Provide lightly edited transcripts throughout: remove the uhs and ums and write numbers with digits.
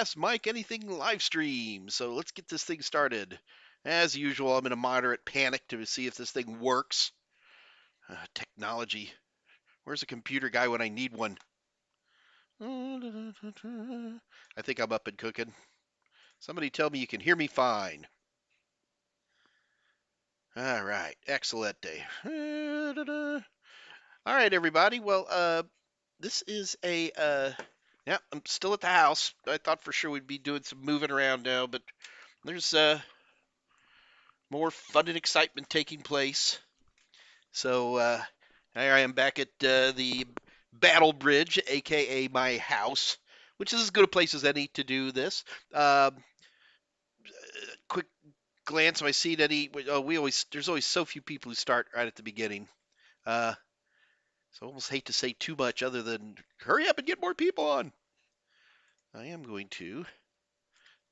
Ask Mike Anything live stream. So let's get this thing started. As usual, I'm in a moderate panic to see if this thing works. Technology. Where's a computer guy when I need one? I think I'm up and cooking. Somebody tell me you can hear me fine. All right, excellent day. All right, everybody. Well, this is yeah, I'm still at the house. I thought for sure we'd be doing some moving around now, but there's more fun and excitement taking place. So here I am back at the Battle Bridge, aka my house, which is as good a place as any to do this. Uh, quick glance, I see that there's always so few people who start right at the beginning. Uh, so I almost hate to say too much other than hurry up and get more people on. I am going to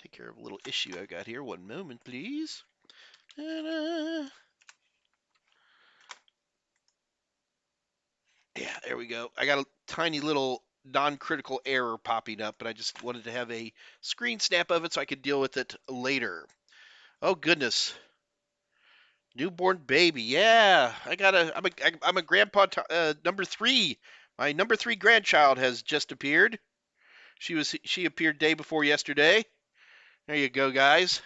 take care of a little issue I got here. One moment, please. Ta-da. Yeah, there we go. I got a tiny little non-critical error popping up, but I just wanted to have a screen snap of it so I could deal with it later. Oh goodness, newborn baby. Yeah, I'm a grandpa number 3. My number 3 grandchild has just appeared. She appeared day before yesterday. There you go, guys.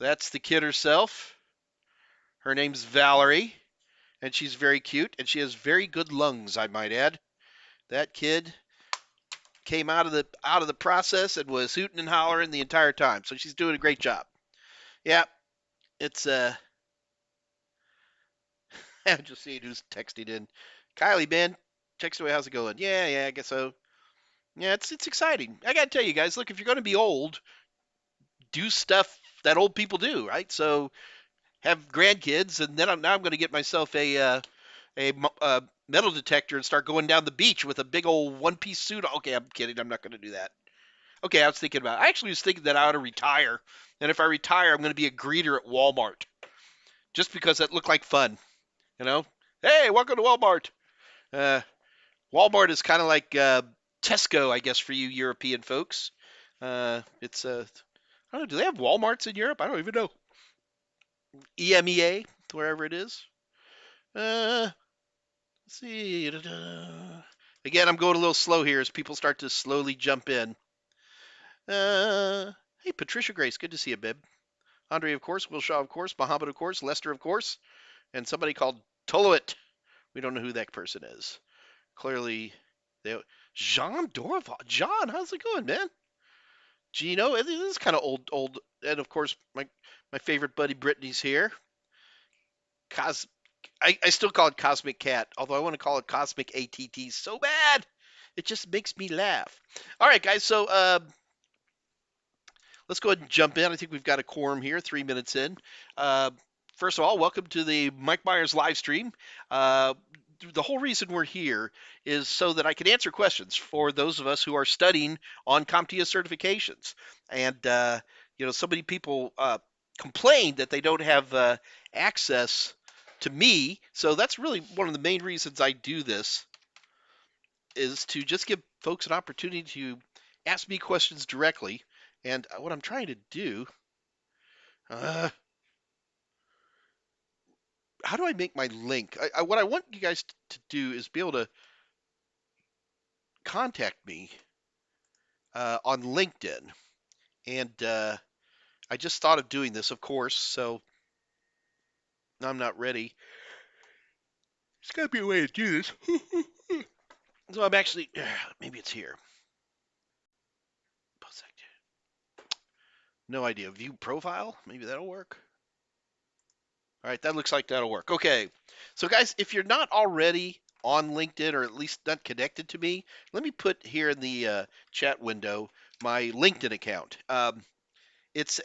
That's the kid herself. Her name's Valerie, and she's very cute, and she has very good lungs, I might add. That kid came out of the process and was hooting and hollering the entire time. So she's doing a great job. Yeah, it's I'm just seeing who's texting in. Kylie, man, text away. How's it going? Yeah, I guess so. Yeah, it's exciting. I gotta tell you guys, look, if you're gonna be old, do stuff that old people do, right? So have grandkids, and then now I'm gonna get myself a metal detector and start going down the beach with a big old one-piece suit. Okay, I'm kidding. I'm not gonna do that. Okay, I was thinking about. I actually was thinking that I ought to retire, and if I retire, I'm going to be a greeter at Walmart, just because that looked like fun. You know, hey, welcome to Walmart. Uh, Walmart is kind of like Tesco, I guess, for you European folks. It's I don't know. Do they have WalMarts in Europe? I don't even know. EMEA, wherever it is. Let's see. Again, I'm going a little slow here as people start to slowly jump in. Hey, Patricia Grace, good to see you, babe. Andre, of course, Will Shaw, of course, Muhammad, of course, Lester, of course, and somebody called Toloit. We don't know who that person is. Clearly, they Jean Dorval. John, how's it going, man? Gino, this is kind of old, and of course, my favorite buddy Brittany's here. Cos, I still call it Cosmic Cat, although I want to call it Cosmic ATT so bad. It just makes me laugh. All right, guys, so let's go ahead and jump in. I think we've got a quorum here, 3 minutes in. Uh, first of all, welcome to the Mike Meyers live stream. The whole reason we're here is so that I can answer questions for those of us who are studying on CompTIA certifications. And, so many people complain that they don't have access to me. So that's really one of the main reasons I do this, is to just give folks an opportunity to ask me questions directly. And what I'm trying to do, uh, how do I make my link? What I want you guys to do is be able to contact me on LinkedIn. And I just thought of doing this, of course, so I'm not ready. There's got to be a way to do this. So I'm actually, maybe it's here. No idea. View profile? Maybe that'll work. All right, that looks like that'll work. Okay. So, guys, if you're not already on LinkedIn or at least not connected to me, let me put here in the chat window my LinkedIn account. It's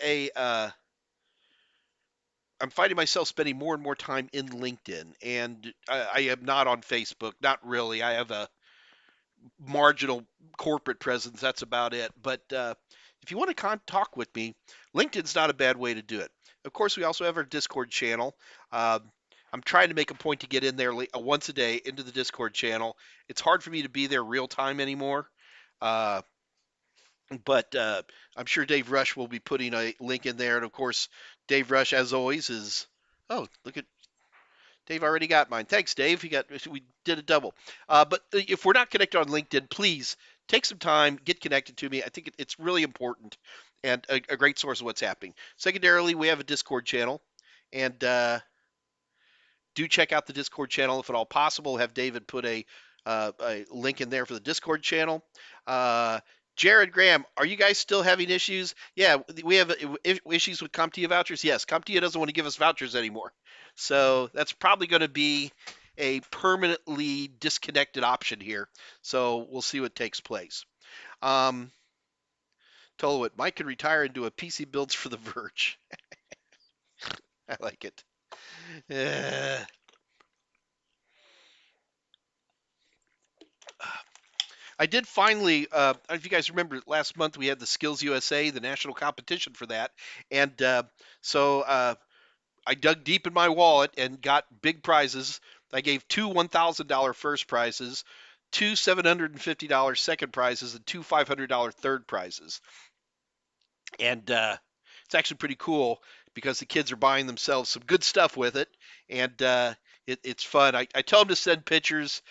I'm finding myself spending more and more time in LinkedIn, and I am not on Facebook. Not really. I have a marginal corporate presence. That's about it. But if you want to talk with me, LinkedIn's not a bad way to do it. Of course, we also have our Discord channel. I'm trying to make a point to get in there once a day into the Discord channel. It's hard for me to be there real time anymore. But I'm sure Dave Rush will be putting a link in there. And of course, Dave Rush, as always, is. Oh, look at Dave already got mine. Thanks, Dave. We did a double. But if we're not connected on LinkedIn, please take some time, get connected to me. I think it's really important and a great source of what's happening. Secondarily, we have a Discord channel, and do check out the Discord channel if at all possible. Have David put a link in there for the Discord channel. Uh, Jared Graham, are you guys still having issues? Yeah, we have issues with CompTIA vouchers. Yes, CompTIA doesn't want to give us vouchers anymore. So that's probably going to be a permanently disconnected option here. So we'll see what takes place. Tolowit, Mike could retire and do a PC builds for the Verge. I like it. Uh, I did finally, if you guys remember last month, we had the Skills USA, the national competition for that. And so I dug deep in my wallet and got big prizes. I gave two $1,000 first prizes, two $750 second prizes, and two $500 third prizes. And it's actually pretty cool because the kids are buying themselves some good stuff with it, and it's fun. I tell them to send pictures,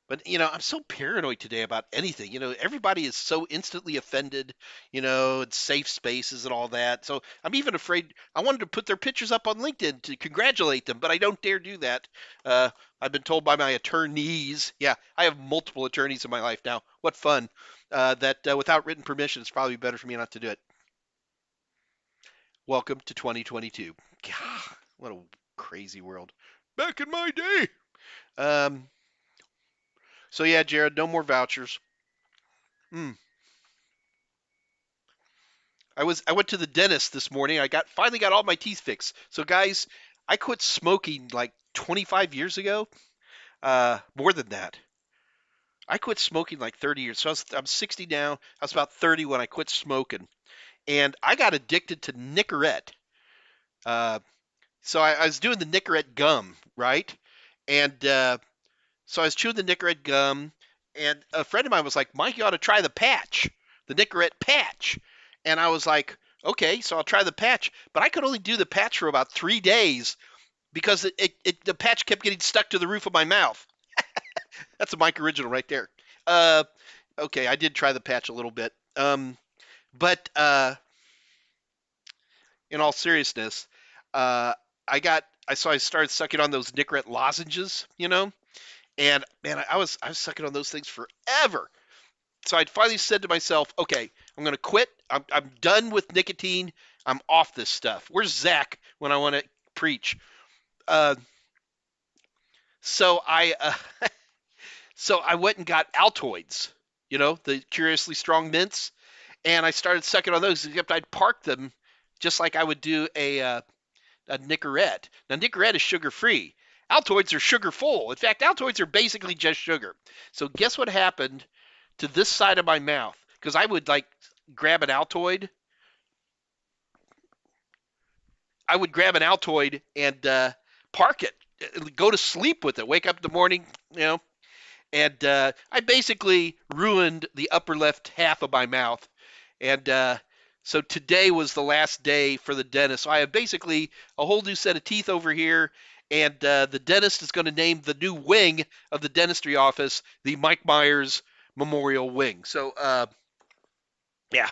but I'm so paranoid today about anything. Everybody is so instantly offended. It's safe spaces and all that. So I'm even afraid. I wanted to put their pictures up on LinkedIn to congratulate them, but I don't dare do that. Uh, I've been told by my attorneys. Yeah, I have multiple attorneys in my life now. What fun! That without written permission, it's probably better for me not to do it. Welcome to 2022. God, what a crazy world. Back in my day. Um, so yeah, Jared, no more vouchers. Hmm. I went to the dentist this morning. I finally got all my teeth fixed. So guys, I quit smoking like 25 years ago. More than that. I quit smoking like 30 years. So I'm 60 now. I was about 30 when I quit smoking, and I got addicted to Nicorette. Uh, so I was doing the Nicorette gum, right? And so I was chewing the Nicorette gum, and a friend of mine was like, "Mike, you ought to try the patch, the Nicorette patch." And I was like, "Okay, so I'll try the patch." But I could only do the patch for about 3 days because the patch kept getting stuck to the roof of my mouth. That's a Mike original right there. Uh, okay, I did try the patch a little bit. But in all seriousness, uh, I started sucking on those Nicorette lozenges. And man, I was sucking on those things forever. So I finally said to myself, okay, I'm going to quit. I'm done with nicotine. I'm off this stuff. Where's Zach when I want to preach? Uh, so I so I went and got Altoids, the curiously strong mints, and I started sucking on those. Except I'd park them just like I would do a Nicorette. Now Nicorette is sugar free. Altoids are sugar full. In fact, Altoids are basically just sugar. So guess what happened to this side of my mouth? Because I would like grab an Altoid. I would grab an Altoid and park it, go to sleep with it, wake up in the morning, and I basically ruined the upper left half of my mouth. And so today was the last day for the dentist. So I have basically a whole new set of teeth over here, and the dentist is going to name the new wing of the dentistry office the Mike Meyers Memorial Wing. So yeah,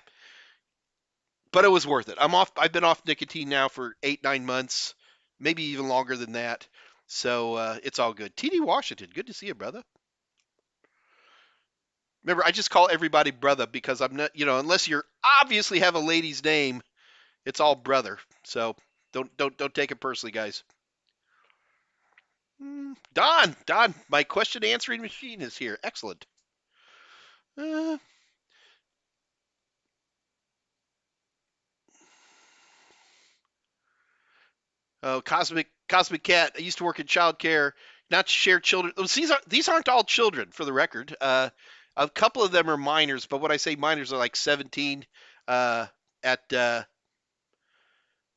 but it was worth it. I'm off. I've been off nicotine now for 8, 9 months, maybe even longer than that. So it's all good. TD Washington, good to see you, brother. Remember, I just call everybody brother because I'm not, unless you obviously have a lady's name, it's all brother. So don't take it personally, guys. Don, my question answering machine is here. Excellent. Uh, oh, Cosmic Cat. I used to work in childcare, not to share children. These aren't all children, for the record. A couple of them are minors, but when I say minors, are like 17 uh, at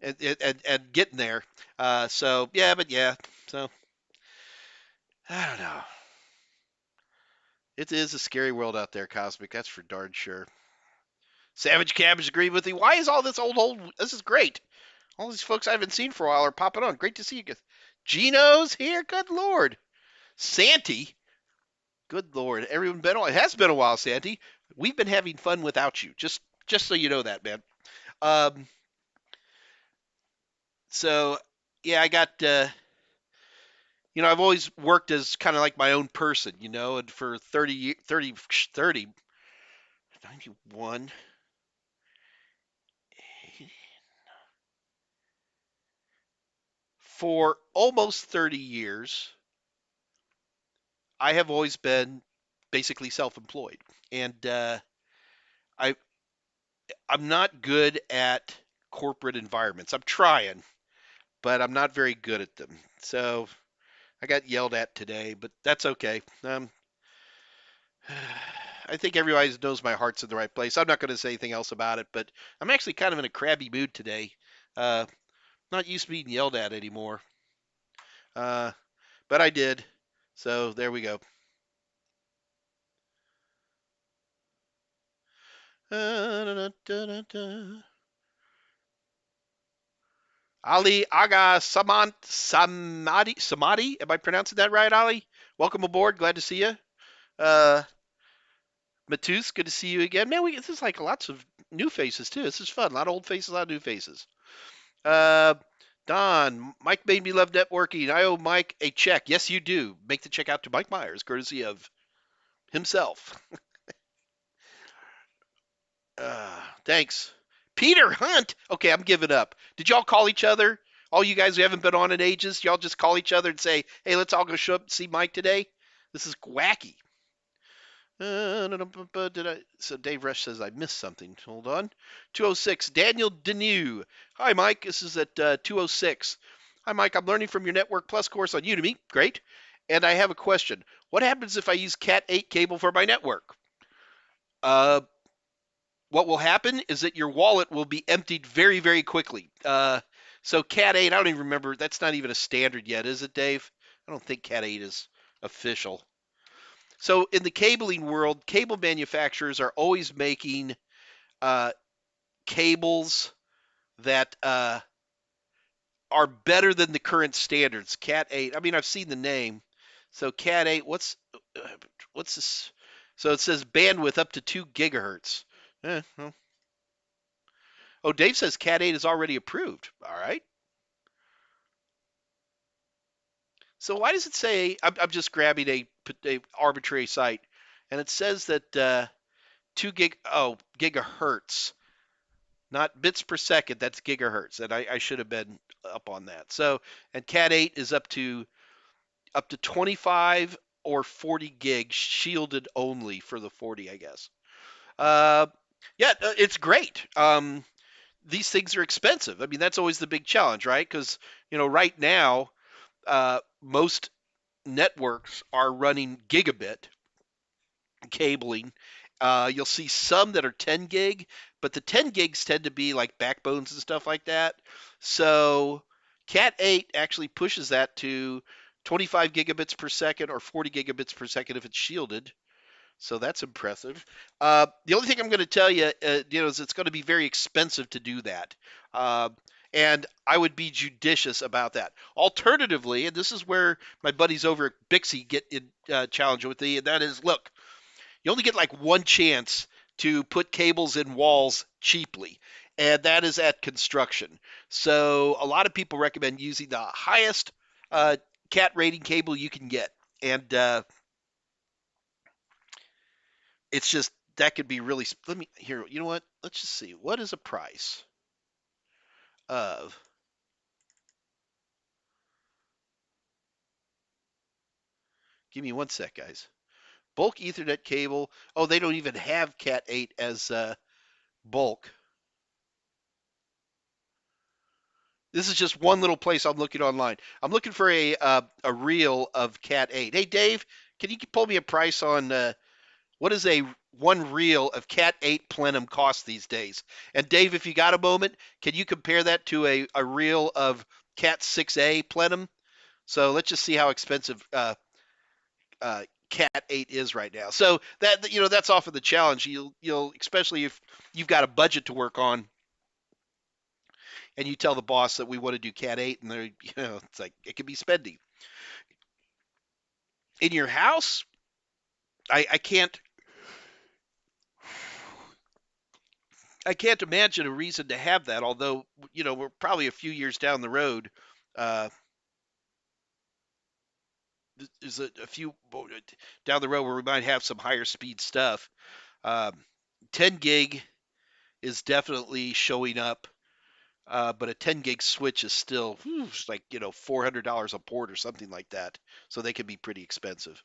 and getting there. So yeah, but yeah. So I don't know. It is a scary world out there, Cosmic. That's for darn sure. Savage Cabbage agreed with me. Why is all this old? This is great. All these folks I haven't seen for a while are popping on. Great to see you guys. Gino's here. Good Lord. Santy. Good Lord. Everyone been on. It has been a while, Santy. We've been having fun without you. Just so you know that, man. Um, so yeah, I got I've always worked as kind of like my own person, and for 91, for almost 30 years, I have always been basically self-employed. And I I'm not good at corporate environments. I'm trying, but I'm not very good at them. So I got yelled at today, but that's okay. I think everybody knows my heart's in the right place. I'm not going to say anything else about it, but I'm actually kind of in a crabby mood today. Uh, not used to being yelled at anymore, uh, but I did. So there we go. Ali Aga Samadi. Am I pronouncing that right, Ali? Welcome aboard. Glad to see you. Uh, Matus, good to see you again. Man, this is like lots of new faces too. This is fun. A lot of old faces, a lot of new faces. Uh, Don, Mike made me love networking. I owe Mike a check. Yes, you do. Make the check out to Mike Meyers, courtesy of himself. Thanks. Peter Hunt. Okay, I'm giving up. Did y'all call each other? All you guys who haven't been on in ages, y'all just call each other and say, "Hey, let's all go show up and see Mike today." This is wacky. So Dave Rush says I missed something. Hold on. 206. Daniel Denew. Hi, Mike. This is at 206. Hi, Mike. I'm learning from your Network Plus course on Udemy. Great. And I have a question. What happens if I use Cat 8 cable for my network? What will happen is that your wallet will be emptied very, very quickly. So Cat 8, I don't even remember. That's not even a standard yet, is it, Dave? I don't think Cat 8 is official. So in the cabling world, cable manufacturers are always making cables that are better than the current standards. Cat 8. I mean, I've seen the name. So Cat 8. What's this? So it says bandwidth up to 2 gigahertz. Well. Oh, Dave says Cat 8 is already approved. All right. So why does it say? I'm just grabbing a arbitrary site, and it says that 2 gigahertz, not bits per second. That's gigahertz, and I should have been up on that. So, and Cat 8 is up to 25 or 40 gigs, shielded only for the 40, I guess. Yeah, it's great. These things are expensive. I mean, that's always the big challenge, right? Because right now, most networks are running gigabit cabling. You'll see some that are 10 gig, but the 10 gigs tend to be like backbones and stuff like that. So Cat 8 actually pushes that to 25 gigabits per second or 40 gigabits per second if it's shielded. So that's impressive. The only thing I'm going to tell you, is it's going to be very expensive to do that. And I would be judicious about that. Alternatively, and this is where my buddies over at Bixby get in challenge with me, and that is, look, you only get like one chance to put cables in walls cheaply, and that is at construction. So a lot of people recommend using the highest cat rating cable you can get, and it's just that could be really. Let me here. You know what? Let's just see. What is a price of? Give me one sec, guys. Bulk Ethernet cable. Oh, they don't even have Cat 8 as bulk. This is just one little place I'm looking online. I'm looking for a reel of Cat 8. Hey, Dave, can you pull me a price on what is a one reel of Cat 8 plenum cost these days? And Dave, if you got a moment, can you compare that to a reel of Cat 6A plenum? So let's just see how expensive Cat 8 is right now. So that's often the challenge. You'll especially if you've got a budget to work on, and you tell the boss that we want to do Cat 8, and they're it's like it can be spendy. In your house, I can't imagine a reason to have that. Although we're probably a few years down the road. Uh, there's a few down the road where we might have some higher speed stuff. Um, 10 gig is definitely showing up, but a 10 gig switch is still it's like $400 a port or something like that. So they can be pretty expensive.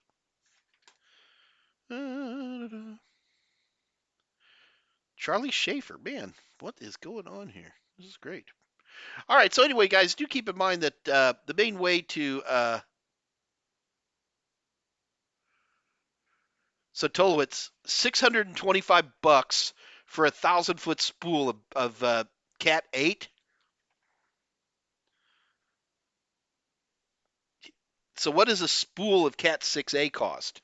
Charlie Schaefer, man, what is going on here? This is great. All right, so anyway, guys, do keep in mind that the main way to so Tolowitz, $625 for a 1,000-foot spool of Cat 8. So what does a spool of Cat 6A cost?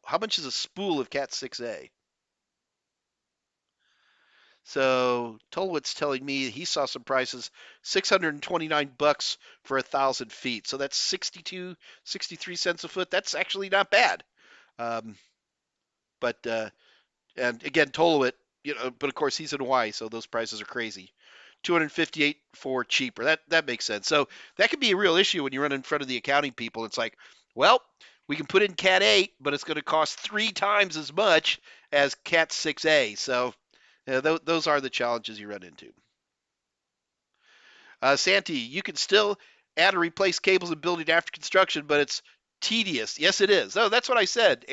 How much is a spool of Cat 6A? So Tolowitz telling me he saw some prices, $629 for 1,000 feet. So that's 62, 63 cents a foot. That's actually not bad. Um, but and again, Tolowitz, but of course he's in Hawaii, so those prices are crazy. 258 for cheaper. That makes sense. So that could be a real issue when you run in front of the accounting people. It's like, well, we can put in Cat 8, but it's going to cost 3 times as much as Cat 6A. So those are the challenges you run into. Santi, you can still add or replace cables in building after construction, but it's tedious. Yes, it is. Oh, that's what I said,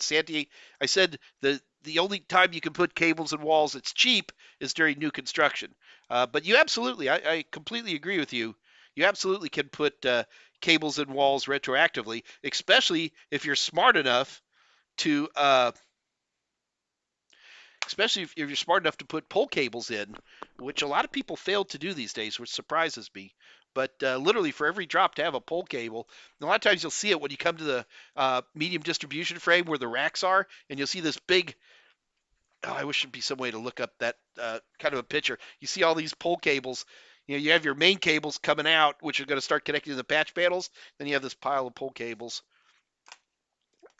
Santi. I said the only time you can put cables in walls that's cheap is during new construction. But you absolutely, I completely agree with you. You absolutely can put cables in walls retroactively, especially if you're smart enough to especially if you're smart enough to put pull cables in, which a lot of people fail to do these days, which surprises me. But literally, for every drop to have a pull cable, and a lot of times you'll see it when you come to the medium distribution frame where the racks are, and you'll see this big. Oh, I wish there'd be some way to look up that kind of a picture. You see all these pull cables. You have your main cables coming out, which are going to start connecting to the patch panels. Then you have this pile of pull cables.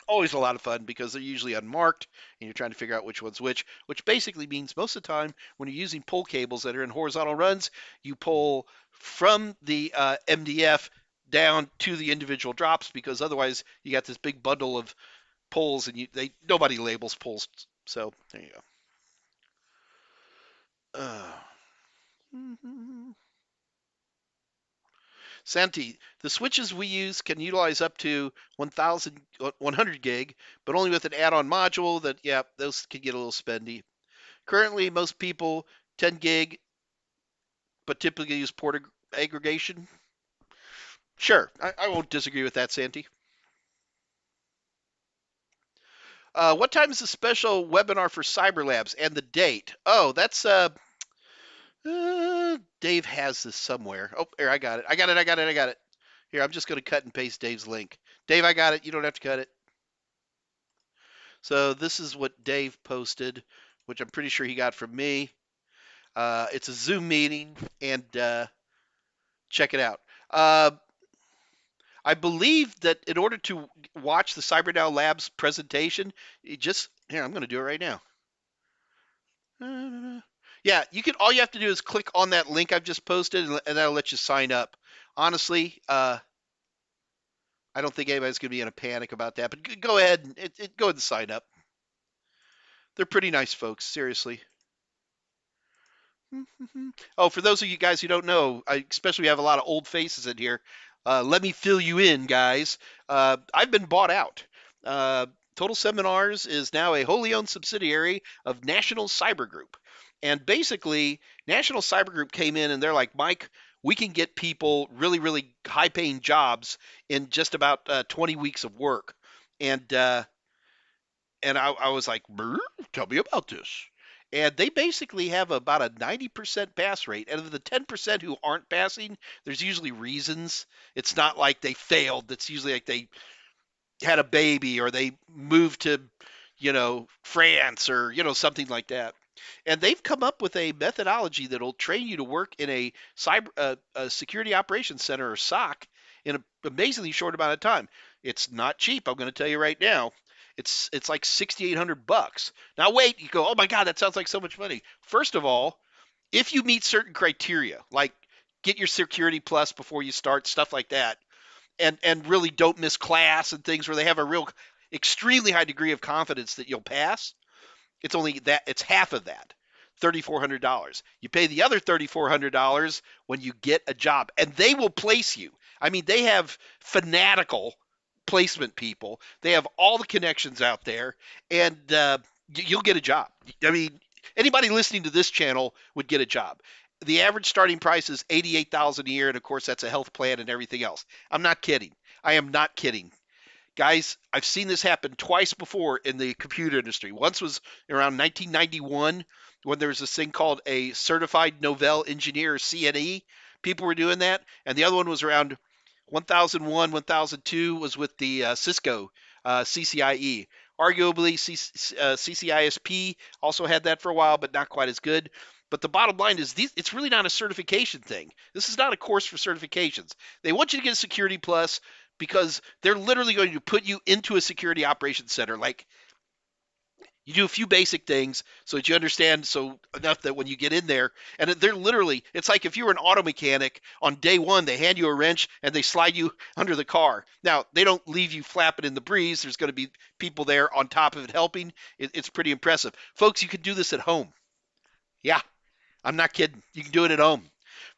Always a lot of fun because they're usually unmarked and you're trying to figure out which one's which basically means most of the time when you're using pull cables that are in horizontal runs, you pull from the MDF down to the individual drops because otherwise you got this big bundle of pulls and nobody labels pulls. So there you go. Santi, the switches we use can utilize up to 100 gig, but only with an add-on module that, yeah, those can get a little spendy. Currently, most people 10 gig, but typically use port aggregation. Sure, I won't disagree with that, Santi. What time is the special webinar for Cyber Labs and the date? Oh, that's Dave has this somewhere. Oh, here, I got it. I got it. Here, I'm just going to cut and paste Dave's link. Dave, I got it. You don't have to cut it. So this is what Dave posted, which I'm pretty sure he got from me. It's a Zoom meeting, and check it out. I believe that in order to watch the CyberNow Labs presentation, here, I'm going to do it right now. Yeah, all you have to do is click on that link I've just posted, and that'll let you sign up. Honestly, I don't think anybody's going to be in a panic about that, but go ahead and go ahead and sign up. They're pretty nice folks, seriously. Oh, for those of you guys who don't know, especially we have a lot of old faces in here. Let me fill you in, guys. I've been bought out. Total Seminars is now a wholly owned subsidiary of National Cyber Group. And basically, National Cyber Group came in and they're like, Mike, we can get people really, really high paying jobs in just about 20 weeks of work. And I was like, tell me about this. And they basically have about a 90% pass rate. And of the 10% who aren't passing, there's usually reasons. It's not like they failed. It's usually like had a baby or they moved to, France or, something like that. And they've come up with a methodology that'll train you to work in a security operations center or SOC in an amazingly short amount of time. It's not cheap. I'm going to tell you right now. It's like $6,800. Now wait, you go, oh my God, that sounds like so much money. First of all, if you meet certain criteria, like get your security plus before you start, stuff like that, and really don't miss class and things where they have a real extremely high degree of confidence that you'll pass, it's half of that. $3,400. You pay the other $3,400 when you get a job, and they will place you. I mean, they have fanatical placement people. They have all the connections out there, and you'll get a job. I mean, anybody listening to this channel would get a job. The average starting price is $88,000 a year, and of course that's a health plan and everything else. I'm not kidding. I am not kidding. Guys, I've seen this happen twice before in the computer industry. Once was around 1991 when there was this thing called a Certified Novell Engineer, CNE. People were doing that. And the other one was around 1001, 1002 was with the Cisco CCIE. Arguably, CCISP also had that for a while, but not quite as good. But the bottom line is it's really not a certification thing. This is not a course for certifications. They want you to get a Security Plus because they're literally going to put you into a security operations center. Like, you do a few basic things so that you understand enough that when you get in there, and they're literally, it's like if you were an auto mechanic on day one, they hand you a wrench and they slide you under the car. Now, they don't leave you flapping in the breeze. There's going to be people there on top of it helping. It's pretty impressive. Folks, you can do this at home. Yeah, I'm not kidding. You can do it at home.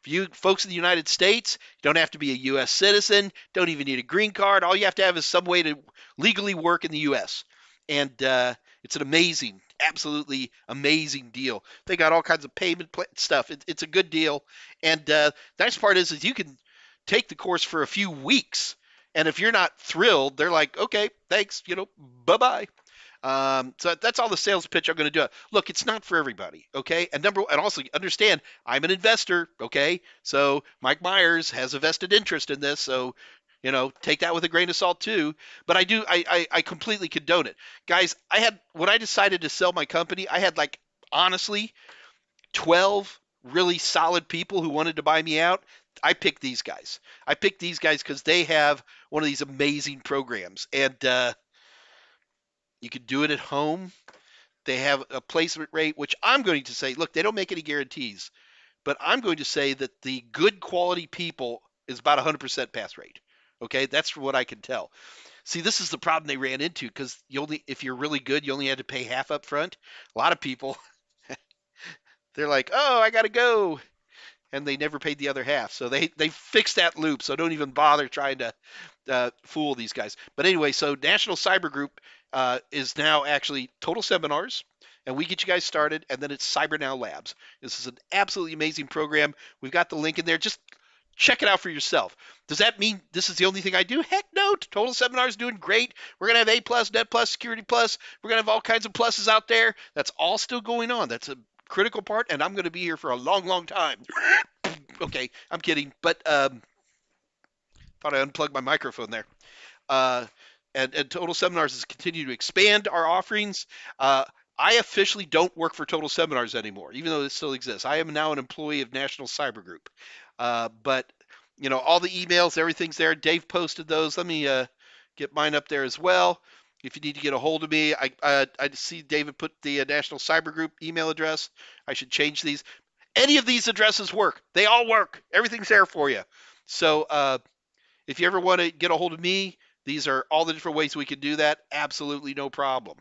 For you folks in the United States, you don't have to be a U.S. citizen, don't even need a green card. All you have to have is some way to legally work in the U.S. And it's an amazing, absolutely amazing deal. They got all kinds of payment stuff. It's a good deal. And the nice part is you can take the course for a few weeks. And if you're not thrilled, they're like, okay, thanks, bye-bye. So that's all the sales pitch I'm going to do. Look, it's not for everybody, okay? And also understand, I'm an investor, okay? So Mike Meyers has a vested interest in this, so take that with a grain of salt too. But I completely condone it, guys. When I decided to sell my company, I had honestly 12 really solid people who wanted to buy me out. I picked these guys. I picked these guys because they have one of these amazing programs, and you can do it at home. They have a placement rate, which I'm going to say, look, they don't make any guarantees, but I'm going to say that the good quality people is about 100% pass rate. Okay, that's what I can tell. See, this is the problem they ran into because if you're really good, you only had to pay half up front. A lot of people, they're like, oh, I got to go. And they never paid the other half. So they fixed that loop. So don't even bother trying to fool these guys. But anyway, so National Cyber Group is now actually Total Seminars, and we get you guys started, and then it's Cyber Now Labs. This is an absolutely amazing program. We've got the link in there. Just check it out for yourself. Does that mean this is the only thing I do? Heck no. Total Seminars is doing great. We're going to have A+, Net+, Security Plus. We're going to have all kinds of pluses out there. That's all still going on. That's a critical part, and I'm going to be here for a long, long time. Okay, I'm kidding, but thought I unplugged my microphone there. And Total Seminars has continued to expand our offerings. I officially don't work for Total Seminars anymore, even though it still exists. I am now an employee of National Cyber Group. But all the emails, everything's there. Dave posted those. Let me get mine up there as well. If you need to get a hold of me, I see David put the National Cyber Group email address. I should change these. Any of these addresses work. They all work. Everything's there for you. So if you ever want to get a hold of me, these are all the different ways we can do that. Absolutely no problem.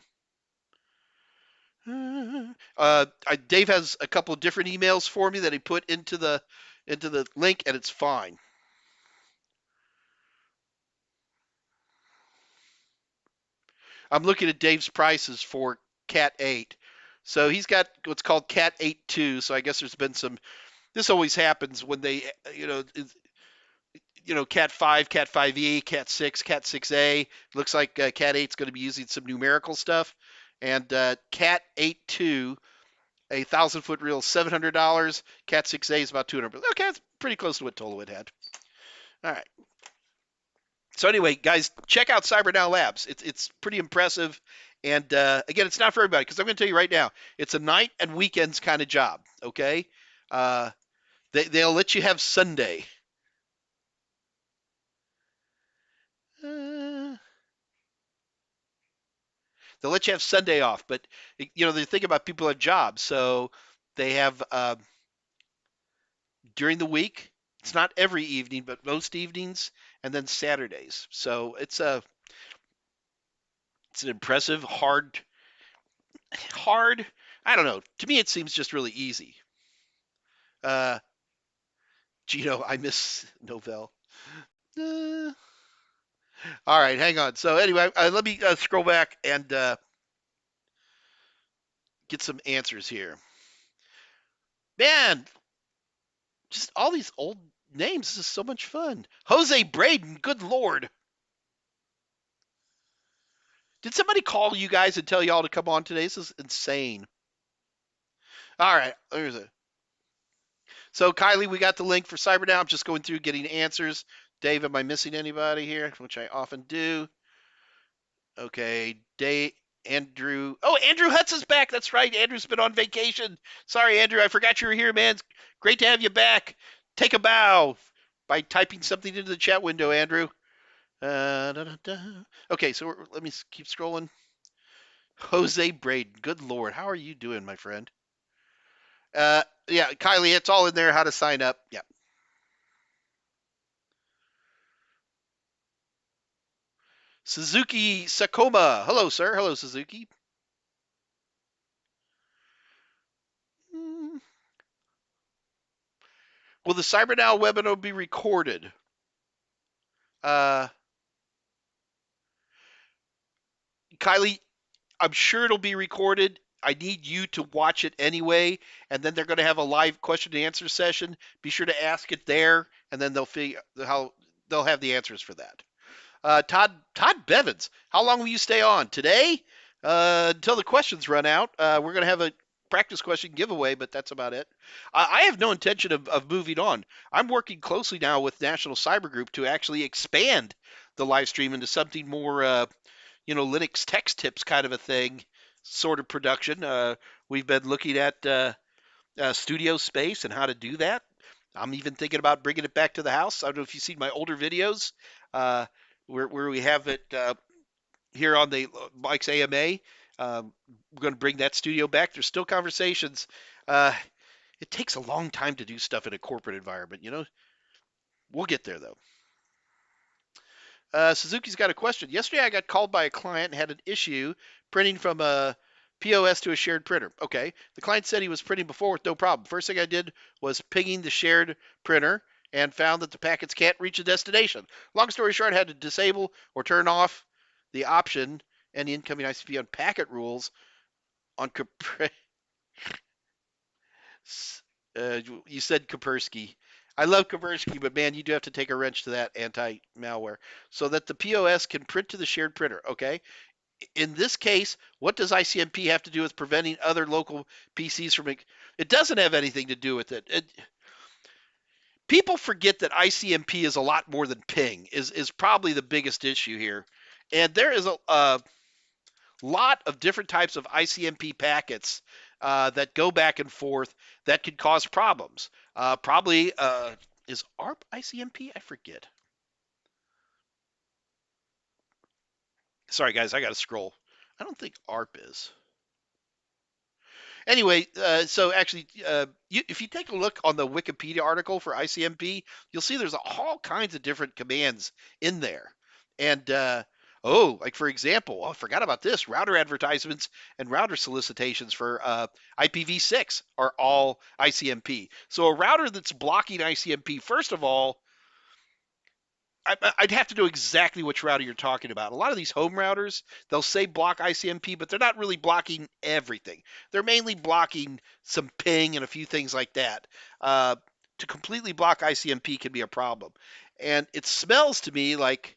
Dave has a couple of different emails for me that he put into the link, and it's fine. I'm looking at Dave's prices for Cat 8. So he's got what's called Cat 8.2. So I guess there's been some. This always happens when they, Cat 5, Cat 5e, Cat 6, Cat 6a. Looks like Cat 8 is going to be using some numerical stuff. And Cat 8.2, a 1,000-foot reel, $700. Cat 6a is about $200. Okay, that's pretty close to what Tolowit had. All right. So anyway, guys, check out CyberNow Labs. It's pretty impressive. And again, it's not for everybody because I'm going to tell you right now, it's a night and weekends kind of job. Okay, uh, they'll let you have Sunday. Uh, they'll let you have Sunday off, but they think about people who have jobs, so they have during the week. It's not every evening, but most evenings, and then Saturdays. So it's an impressive, hard. I don't know. To me, it seems just really easy. Uh, Gino, I miss Novell. Uh, all right, hang on. So anyway, let me scroll back and get some answers here. Man, just all these old names. This is so much fun. Jose Braden, good lord. Did somebody call you guys and tell y'all to come on today? This is insane. All right, there's it. So Kylie, we got the link for Cyber now. I'm just going through getting answers. Dave, am I missing anybody here? Which I often do. Okay, Dave, Andrew. Oh, Andrew Hutz is back. That's right. Andrew's been on vacation. Sorry, Andrew. I forgot you were here, man. It's great to have you back. Take a bow by typing something into the chat window, Andrew. Da, da, da. Okay, so let me keep scrolling. Jose Braden. Good lord, how are you doing, my friend? Yeah, Kylie, it's all in there. How to sign up? Yeah. Suzuki Sakoma. Hello, sir. Hello, Suzuki. Hmm. Will the CyberNow webinar be recorded? Uh, Kylie, I'm sure it'll be recorded. I need you to watch it anyway, and then they're going to have a live question and answer session. Be sure to ask it there, and then they'll figure how they'll have the answers for that. Todd Bevins, how long will you stay on today? Until the questions run out. We're going to have a practice question giveaway, but that's about it. I have no intention of moving on. I'm working closely now with National Cyber Group to actually expand the live stream into something more, Linux text tips kind of a thing, sort of production. We've been looking at studio space and how to do that. I'm even thinking about bringing it back to the house. I don't know if you've seen my older videos uh, where we have it here on the Mike's AMA. We're going to bring that studio back. There's still conversations. Uh, it takes a long time to do stuff in a corporate environment, We'll get there though. Suzuki's got a question. Yesterday I got called by a client and had an issue printing from a POS to a shared printer. Okay. The client said he was printing before with no problem. First thing I did was pinging the shared printer and found that the packets can't reach a destination. Long story short, I had to disable or turn off the option and the incoming ICP on packet rules on you said Kaspersky. I love Kaspersky, but man, you do have to take a wrench to that anti-malware so that the POS can print to the shared printer. Okay. In this case, what does ICMP have to do with preventing other local PCs from? It doesn't have anything to do with it. People forget that ICMP is a lot more than ping. Is probably the biggest issue here, and there is a lot of different types of ICMP packets that go back and forth that could cause problems. Probably is ARP ICMP? I forget. Sorry, guys, I got to scroll. I don't think ARP is. Anyway, so actually, if you take a look on the Wikipedia article for ICMP, you'll see there's all kinds of different commands in there. And like for example, I forgot about this: router advertisements and router solicitations for IPv6 are all ICMP. So a router that's blocking ICMP, first of all, I'd have to know exactly which router you're talking about. A lot of these home routers, they'll say block ICMP, but they're not really blocking everything. They're mainly blocking some ping and a few things like that. To completely block ICMP can be a problem. And it smells to me like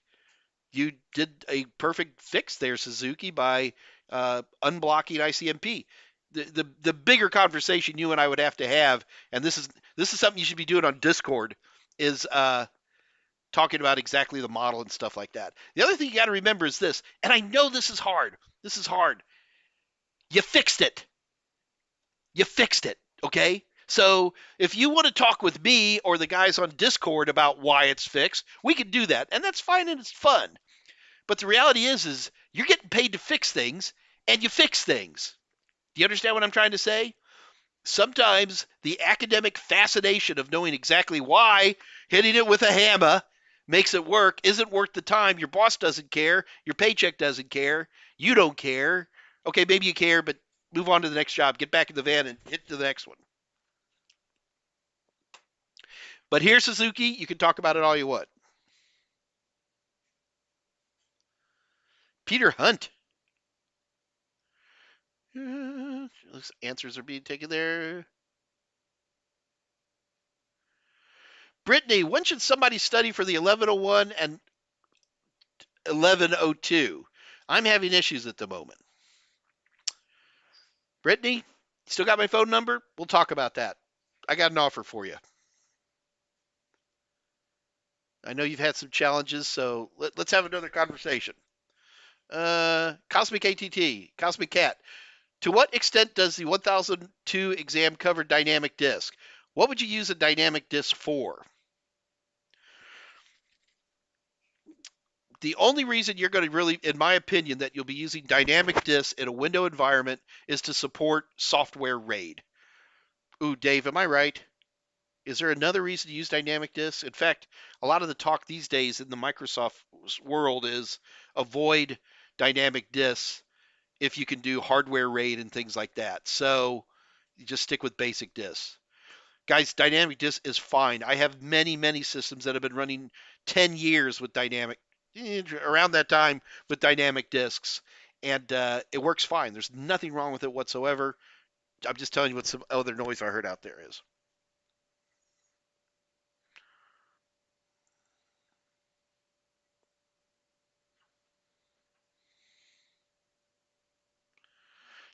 you did a perfect fix there, Suzuki, by unblocking ICMP. The bigger conversation you and I would have to have, and this is something you should be doing on Discord, is talking about exactly the model and stuff like that. The other thing you got to remember is this, and I know this is hard. This is hard. You fixed it. You fixed it. Okay? So if you want to talk with me or the guys on Discord about why it's fixed, we can do that. And that's fine and it's fun. But the reality is you're getting paid to fix things and you fix things. Do you understand what I'm trying to say? Sometimes the academic fascination of knowing exactly why hitting it with a hammer makes it work isn't worth the time. Your boss doesn't care. Your paycheck doesn't care. You don't care. Okay, maybe you care, but move on to the next job. Get back in the van and hit to the next one. But here, Suzuki, you can talk about it all you want. Peter Hunt. Answers are being taken there. Brittany, when should somebody study for the 1101 and 1102? I'm having issues at the moment. Brittany, still got my phone number? We'll talk about that. I got an offer for you. I know you've had some challenges, so let's have another conversation. Cosmic ATT, Cosmic Cat. To what extent does the 1002 exam cover dynamic disk? What would you use a dynamic disk for? The only reason you're going to really, in my opinion, that you'll be using dynamic disks in a window environment is to support software RAID. Ooh, Dave, am I right? Is there another reason to use dynamic disks? In fact, a lot of the talk these days in the Microsoft world is avoid dynamic disks if you can do hardware RAID and things like that. So you just stick with basic disks. Guys, dynamic disk is fine. I have many, many systems that have been running 10 years with dynamic, around that time with dynamic disks, and it works fine. There's nothing wrong with it whatsoever. I'm just telling you what some other noise I heard out there is.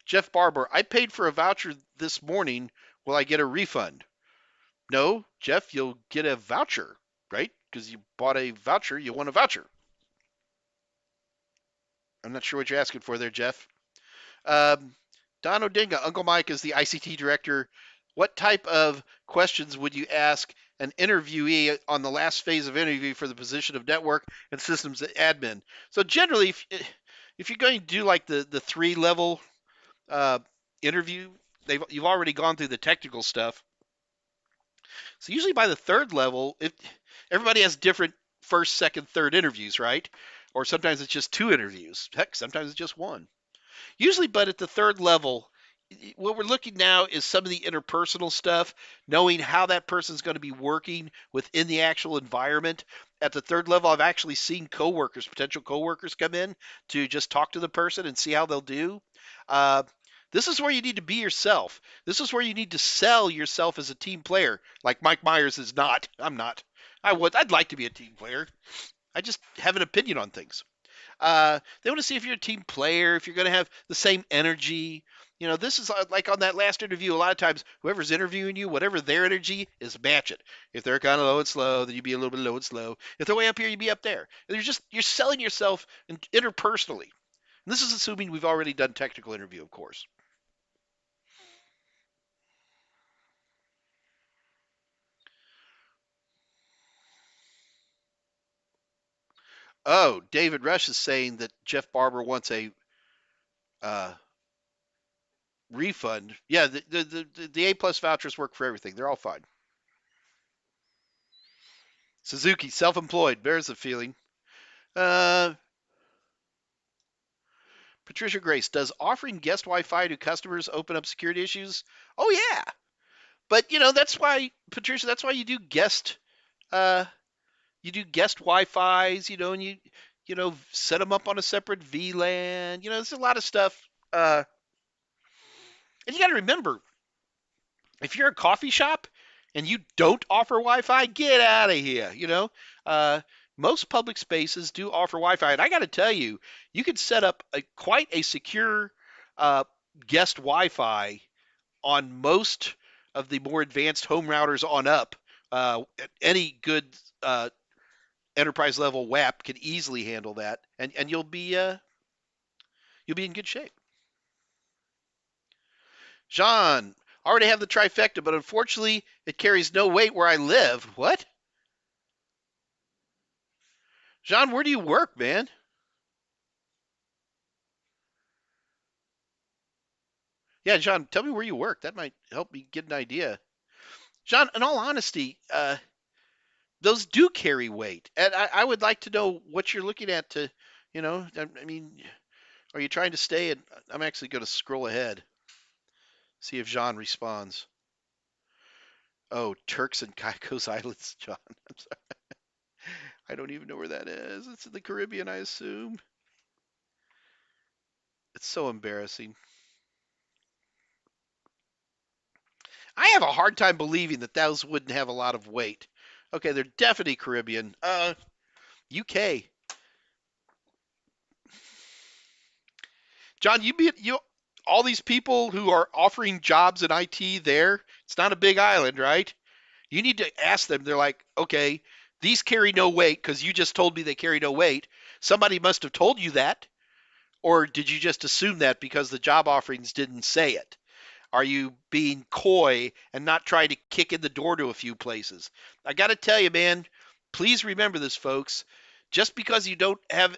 Jeff Barber, I paid for a voucher this morning. Will I get a refund? No, Jeff, you'll get a voucher, right? Because you bought a voucher, you want a voucher. I'm not sure what you're asking for there, Jeff. Don Odinga, Uncle Mike is the ICT director. What type of questions would you ask an interviewee on the last phase of interview for the position of network and systems admin? So generally, if you're going to do like the 3-level interview, you've already gone through the technical stuff. So usually by the 3rd level, everybody has different first, second, third interviews, right? Or sometimes it's just 2 interviews. Heck, sometimes it's just 1. Usually, but at the 3rd level, what we're looking now is some of the interpersonal stuff, knowing how that person's going to be working within the actual environment. At the 3rd level, I've actually seen coworkers, potential coworkers, come in to just talk to the person and see how they'll do. This is where you need to be yourself. This is where you need to sell yourself as a team player, like Mike Meyers is not. I'm not. I'd like to be a team player. I just have an opinion on things. They want to see if you're a team player, if you're going to have the same energy. You know, this is like on that last interview, a lot of times, whoever's interviewing you, whatever their energy is, match it. If they're kind of low and slow, then you'd be a little bit low and slow. If they're way up here, you'd be up there. And you're selling yourself interpersonally. And this is assuming we've already done technical interview, of course. Oh, David Rush is saying that Jeff Barber wants a uh, refund. Yeah, the A plus vouchers work for everything. They're all fine. Suzuki, self-employed, bears the feeling. Uh, Patricia Grace, does offering guest Wi-Fi to customers open up security issues? Oh yeah, but that's why, Patricia. That's why uh, you do guest Wi-Fi's. And you set them up on a separate VLAN. There's a lot of stuff. And you got to remember, if you're a coffee shop and you don't offer Wi-Fi, get out of here. Most public spaces do offer Wi-Fi, and I got to tell you, you could set up quite a secure uh, guest Wi-Fi on most of the more advanced home routers on up. Any good enterprise level WAP can easily handle that, and you'll be in good shape. John, I already have the trifecta, but unfortunately, it carries no weight where I live. What? John, where do you work, man? Yeah, John, tell me where you work. That might help me get an idea. John, in all honesty, those do carry weight, and I would like to know what you're looking at to, I mean, are you trying to stay? And I'm actually going to scroll ahead, see if John responds. Oh, Turks and Caicos Islands, John. I'm sorry. I don't even know where that is. It's in the Caribbean, I assume. It's so embarrassing. I have a hard time believing that those wouldn't have a lot of weight. Okay, they're definitely Caribbean. UK. John, you all these people who are offering jobs in IT there, it's not a big island, right? You need to ask them. They're like, okay, these carry no weight because you just told me they carry no weight. Somebody must have told you that, or did you just assume that because the job offerings didn't say it? Are you being coy and not trying to kick in the door to a few places? I got to tell you, man, please remember this, folks. Just because you don't have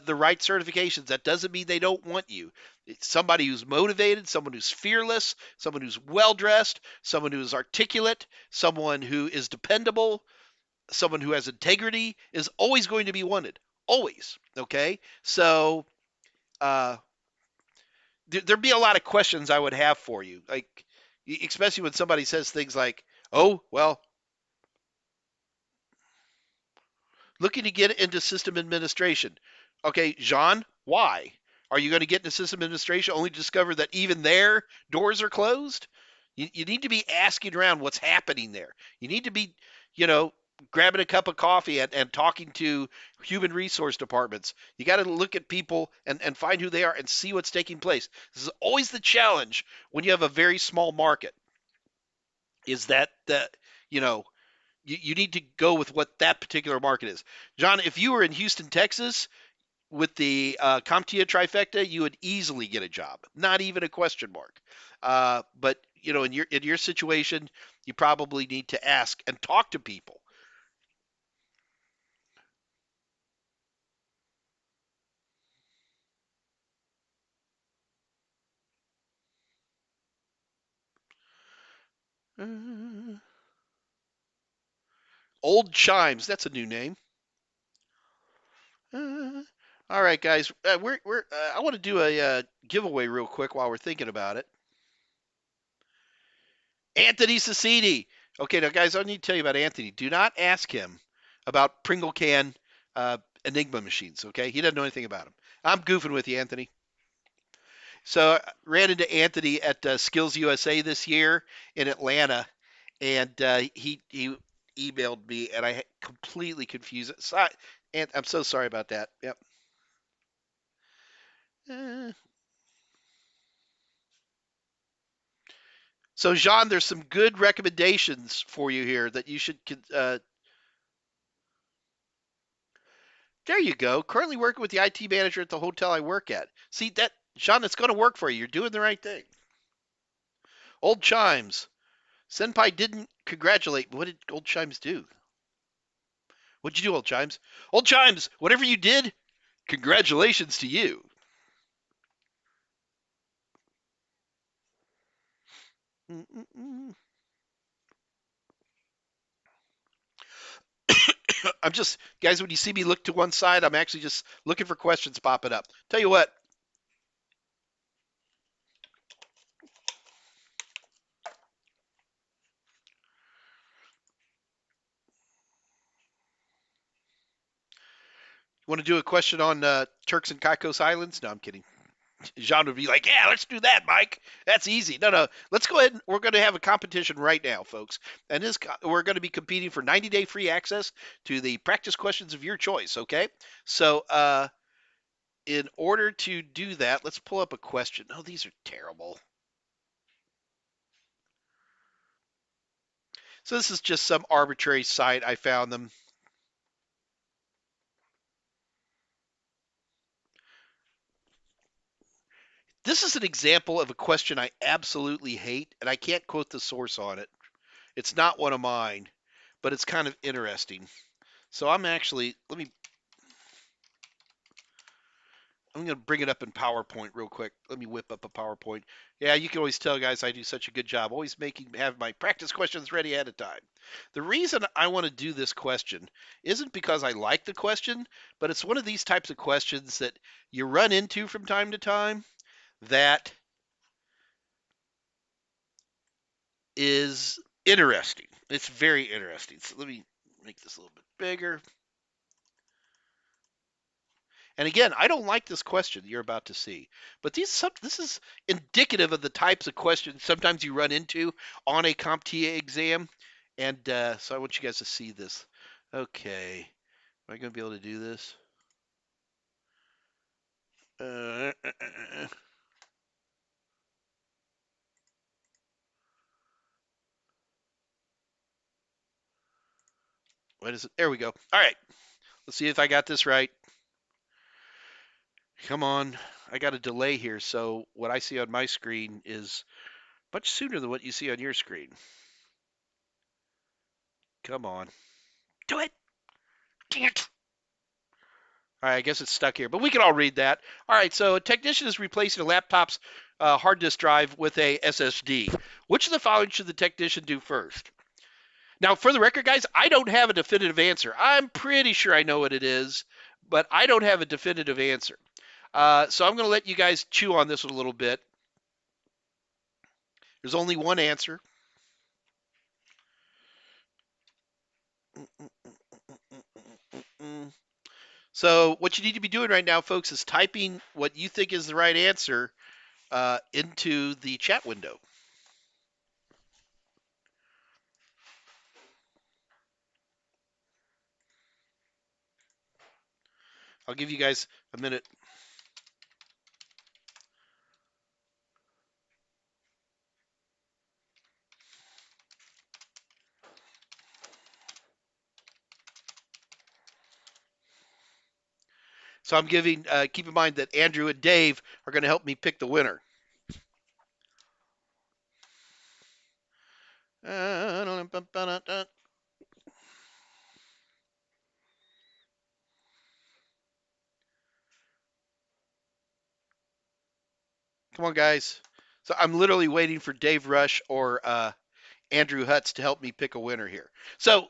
the right certifications, that doesn't mean they don't want you. It's somebody who's motivated, someone who's fearless, someone who's well dressed, someone who is articulate, someone who is dependable, someone who has integrity is always going to be wanted. Always. Okay? So, uh, there'd be a lot of questions I would have for you, like especially when somebody says things like, "Oh, well, looking to get into system administration." Okay, Jean, why? Are you going to get into system administration only to discover that even their doors are closed? You need to be asking around what's happening there. You need to be, you know, grabbing a cup of coffee and talking to human resource departments. You got to look at people and find who they are and see what's taking place. This is always the challenge when you have a very small market, is that you know, you need to go with what that particular market is. John, if you were in Houston, Texas, with the CompTIA trifecta, you would easily get a job, not even a question mark. But in your situation, you probably need to ask and talk to people. Uh, Old Chimes, that's a new name. Uh, all right, guys, I want to do a giveaway real quick while we're thinking about it. Anthony Sassini. Okay, now guys, I need to tell you about Anthony. Do not ask him about Pringle can uh, Enigma machines. Okay, he doesn't know anything about them. I'm goofing with you, Anthony. So I ran into Anthony at Skills USA this year in Atlanta, and he emailed me, and I completely confused it. So and I'm so sorry about that. Yep. Uh, so Jean, there's some good recommendations for you here that you should. There you go. Currently working with the IT manager at the hotel I work at. See that, Jean? It's going to work for you. You're doing the right thing. Old Chimes. Senpai didn't congratulate. What did Old Chimes do? What'd you do, Old Chimes? Old Chimes, whatever you did, congratulations to you. I'm just, guys, when you see me look to one side, I'm actually just looking for questions popping up. Tell you what, you want to do a question on Turks and Caicos Islands? No, I'm kidding. Jean would be like, yeah, let's do that, Mike. That's easy. No, no. Let's go ahead. We're going to have a competition right now, folks. And we're going to be competing for 90-day free access to the practice questions of your choice, okay? So, in order to do that, let's pull up a question. Oh, these are terrible. So this is just some arbitrary site. I found them. This is an example of a question I absolutely hate, and I can't quote the source on it. It's not one of mine, but it's kind of interesting. So I'm going to bring it up in PowerPoint real quick. Let me whip up a PowerPoint. Yeah, you can always tell, guys, I do such a good job always have my practice questions ready ahead of time. The reason I want to do this question isn't because I like the question, but it's one of these types of questions that you run into from time to time that is interesting. It's very interesting. So let me make this a little bit bigger. And again, I don't like this question you're about to see, but this is indicative of the types of questions sometimes you run into on a CompTIA exam. And so I want you guys to see this. Okay, am I going to be able to do this? Uh, uh, uh, what is it? There we go. All right, let's see if I got this right. Come on, I got a delay here, so what I see on my screen is much sooner than what you see on your screen. Come on. Do it. Can't. All right, I guess it's stuck here, but we can all read that. All right, so a technician is replacing a laptop's hard disk drive with a SSD. Which of the following should the technician do first? Now, for the record, guys, I don't have a definitive answer. I'm pretty sure I know what it is, but I don't have a definitive answer. So I'm going to let you guys chew on this one a little bit. There's only one answer. So what you need to be doing right now, folks, is typing what you think is the right answer into the chat window. I'll give you guys a minute. So I'm giving, keep in mind that Andrew and Dave are going to help me pick the winner. Come on, guys. So I'm literally waiting for Dave Rush or Andrew Hutz to help me pick a winner here. So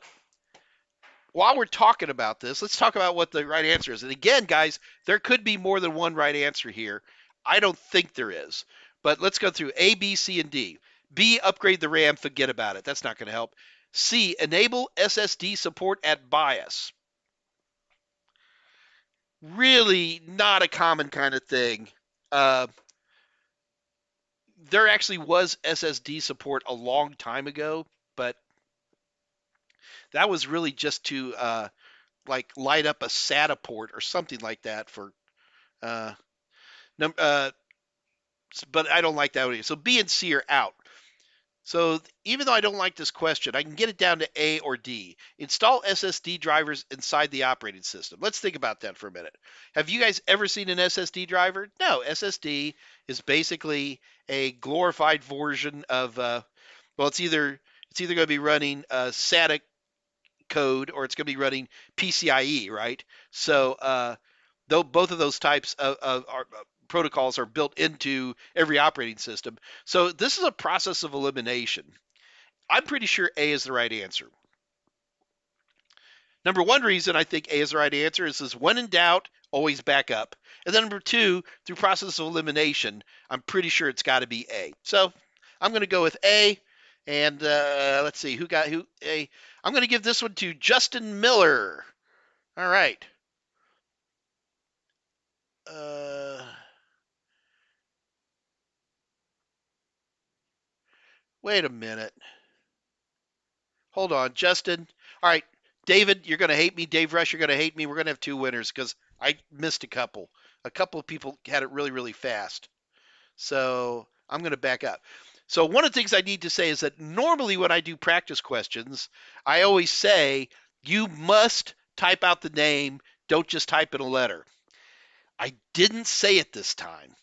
while we're talking about this, let's talk about what the right answer is. And again, guys, there could be more than one right answer here. I don't think there is. But let's go through A, B, C, and D. B, upgrade the RAM. Forget about it. That's not going to help. C, enable SSD support at BIOS. Really not a common kind of thing. There actually was SSD support a long time ago, but that was really just to like light up a SATA port or something like that for but I don't like that one either. So B and C are out. So even though I don't like this question, I can get it down to A or D. Install SSD drivers inside the operating system. Let's think about that for a minute. Have you guys ever seen an SSD driver? No, SSD is basically a glorified version of well, it's either going to be running SATA code or it's going to be running PCIe, right? So though both of those types of protocols are built into every operating system. So this is a process of elimination. I'm pretty sure A is the right answer. Number one reason I think A is the right answer is when in doubt, always back up. And then number two, through process of elimination, I'm pretty sure it's got to be A. So I'm going to go with A. And let's see, who got who? A. I'm going to give this one to Justin Miller. All right. Wait a minute. Hold on, Justin. All right, David, you're going to hate me. Dave Rush, you're going to hate me. We're going to have two winners because I missed a couple. A couple of people had it really, really fast. So I'm going to back up. So one of the things I need to say is that normally when I do practice questions, I always say you must type out the name. Don't just type in a letter. I didn't say it this time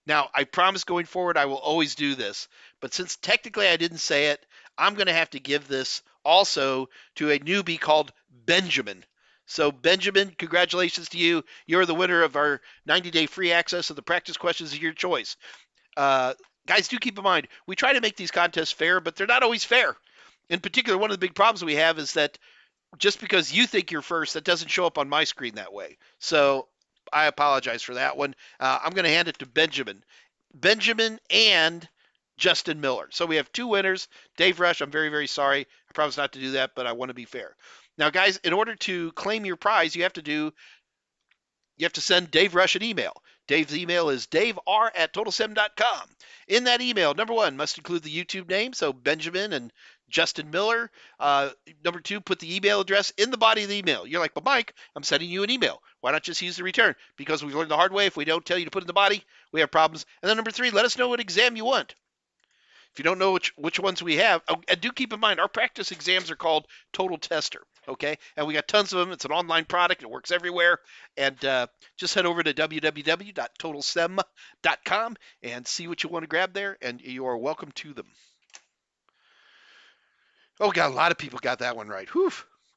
Now, I promise going forward I will always do this, but since technically I didn't say it, I'm going to have to give this also to a newbie called Benjamin. So, Benjamin, congratulations to you. You're the winner of our 90-day free access of the practice questions of your choice. Uh, Guys, do keep in mind, we try to make these contests fair, but they're not always fair. In particular, one of the big problems we have is that just because you think you're first, that doesn't show up on my screen that way. So I apologize for that one. I'm going to hand it to Benjamin. Benjamin and Justin Miller. So we have two winners. Dave Rush, I'm very, very sorry. I promise not to do that, but I want to be fair. Now, guys, in order to claim your prize, you have to send Dave Rush an email. Dave's email is daver@totalsem.com. In that email, number one, must include the YouTube name, so Benjamin and Justin Miller. Number two, put the email address in the body of the email. You're like, but Mike, I'm sending you an email. Why not just use the return? Because we've learned the hard way. If we don't tell you to put in the body, we have problems. And then number three, let us know what exam you want. If you don't know which ones we have, and do keep in mind, our practice exams are called Total Tester, okay? And we got tons of them. It's an online product. It works everywhere. And just head over to www.totalsem.com and see what you want to grab there, and you are welcome to them. Oh, God, a lot of people got that one right. Whew.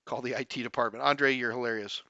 Call the IT department. Andre, you're hilarious.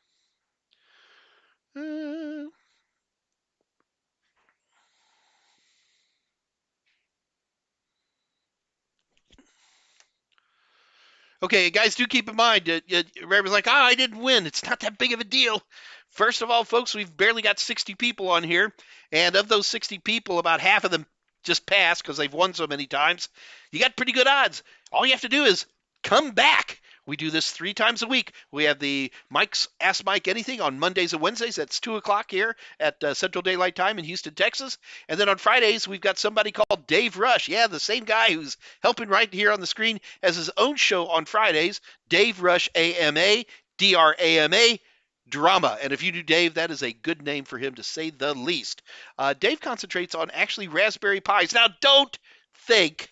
Okay, guys, do keep in mind, everybody's like, I didn't win. It's not that big of a deal. First of all, folks, we've barely got 60 people on here. And of those 60 people, about half of them just passed because they've won so many times. You got pretty good odds. All you have to do is come back. We do this 3 times a week. We have the Mike's Ask Mike Anything on Mondays and Wednesdays. That's 2 o'clock here at Central Daylight Time in Houston, Texas. And then on Fridays, we've got somebody called Dave Rush. Yeah, the same guy who's helping right here on the screen has his own show on Fridays, Dave Rush AMA, DRAMA. Drama. And if you do Dave, that is a good name for him, to say the least. Dave concentrates on actually Raspberry Pis. Now, don't think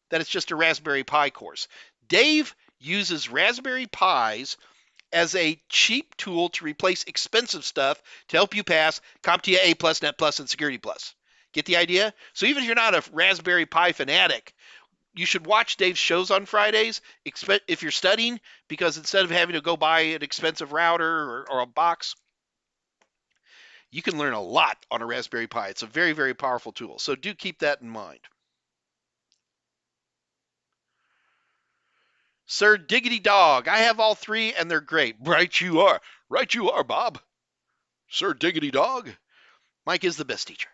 that it's just a Raspberry Pi course. Dave uses Raspberry Pis as a cheap tool to replace expensive stuff to help you pass CompTIA A+, Net Plus, and Security Plus. Get the idea? So even if you're not a Raspberry Pi fanatic, you should watch Dave's shows on Fridays if you're studying, because instead of having to go buy an expensive router or a box, you can learn a lot on a Raspberry Pi. It's a very, very powerful tool. So do keep that in mind. Sir Diggity Dog, I have all 3 and they're great. Right you are. Right you are, Bob. Sir Diggity Dog. Mike is the best teacher.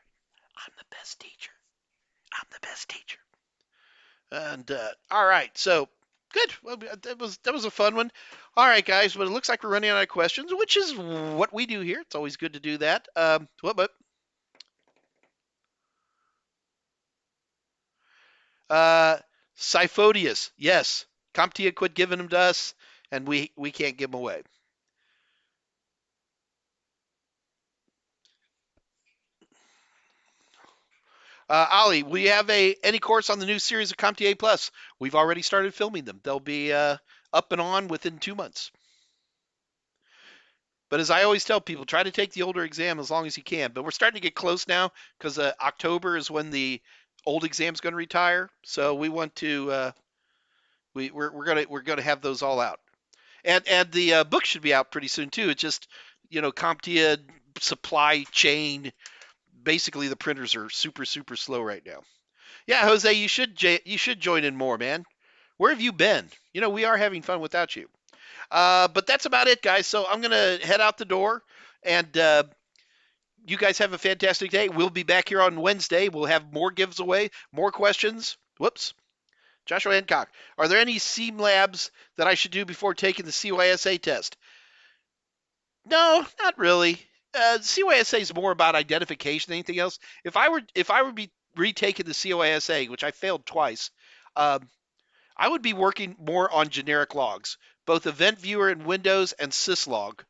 I'm the best teacher. I'm the best teacher. And all right, so good. Well, that was a fun one. All right, guys, but it looks like we're running out of questions, which is what we do here. It's always good to do that. Sifodius, yes. CompTIA quit giving them to us, and we can't give them away. Ollie, we have any course on the new series of CompTIA Plus? We've already started filming them. They'll be up and on within 2 months. But as I always tell people, try to take the older exam as long as you can. But we're starting to get close now, because October is when the old exam's going to retire. So we want to we're gonna have those all out. And the book should be out pretty soon too. It's just, CompTIA supply chain. Basically, the printers are super, super slow right now. Yeah, Jose, you should join in more, man. Where have you been? We are having fun without you. But that's about it, guys. So I'm gonna head out the door, and you guys have a fantastic day. We'll be back here on Wednesday. We'll have more giveaway, more questions. Whoops. Joshua Hancock, are there any SEAM labs that I should do before taking the CYSA test? No, not really. CYSA is more about identification than anything else. If I were be retaking the CYSA, which I failed twice, I would be working more on generic logs, both Event Viewer in Windows and syslog,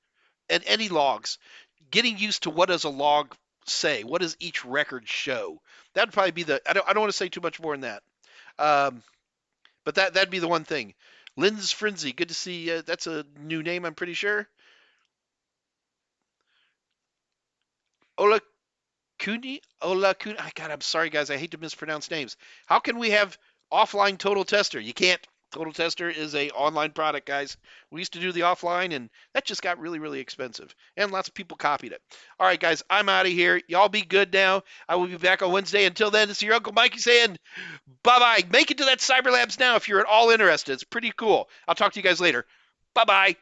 and any logs. Getting used to what does a log say? What does each record show? That'd probably be I don't want to say too much more than that. But that'd be the one thing. Lynn's Frenzy, good to see. That's a new name, I'm pretty sure. Ola Kuni Ola Kuni. God, I'm sorry, guys. I hate to mispronounce names. How can we have offline Total Tester? You can't. Total Tester is a online product, guys. We used to do the offline, and that just got really, really expensive, and lots of people copied it. All right, guys, I'm out of here. Y'all be good now. I will be back on Wednesday. Until then, this is your Uncle Mikey saying bye-bye. Make it to that Cyber Labs now if you're at all interested. It's pretty cool. I'll talk to you guys later. Bye-bye.